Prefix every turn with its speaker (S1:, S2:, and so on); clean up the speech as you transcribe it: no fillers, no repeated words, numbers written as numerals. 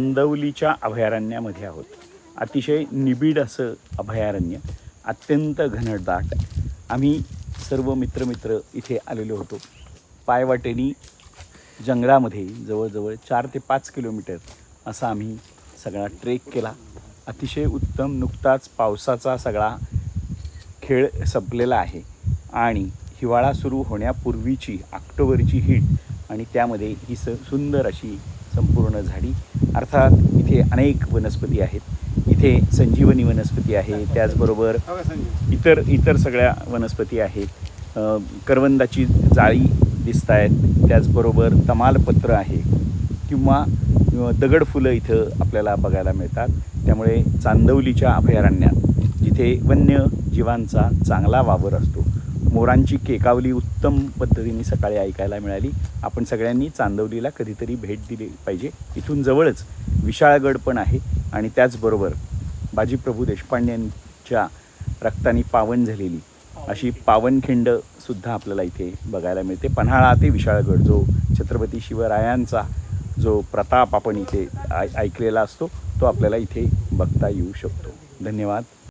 S1: चांदवलीच्या अभयारण्यामध्ये आहोत. अतिशय निबिड असं अभयारण्य, अत्यंत घनदाट. आम्ही सर्व मित्र इथे आलेलो होतो. पायवाटेनी जंगलामध्ये जवळजवळ 4 ते 5 किलोमीटर असा आम्ही सगळा ट्रेक केला. अतिशय उत्तम. नुकताच पावसाचा सगळा खेळ संपलेला आहे आणि हिवाळा सुरू होण्यापूर्वीची ऑक्टोबरची हीट आणि त्यामध्ये ही सुंदर अशी संपूर्ण झाडी. अर्थात इथे अनेक वनस्पती आहेत. इथे संजीवनी वनस्पती आहे, त्याचबरोबर इतर सगळ्या वनस्पती आहेत. करवंदाची जाळी दिसत आहेत, त्याचबरोबर तमालपत्र आहे किंवा दगडफुलं इथं आपल्याला बघायला मिळतात. त्यामुळे चांदवलीच्या अभयारण्यात जिथे वन्यजीवांचा चांगला वावर असतो, मोरांची केकावली उत्तम पद्धतीने सकाळी ऐकायला मिळाली. आपण सगळ्यांनी चांदवलीला कधीतरी भेट दिली पाहिजे. इथून जवळच विशाळगड पण आहे आणि त्याचबरोबर बाजीप्रभू देशपांडे यांच्या रक्ताने पावन झालेली अशी पावनखिंडसुद्धा आपल्याला इथे बघायला मिळते. पन्हाळा ते विशाळगड, जो छत्रपती शिवरायांचा जो प्रताप आपण इथे ऐकलेला असतो, तो आपल्याला इथे बघता येऊ शकतो. धन्यवाद.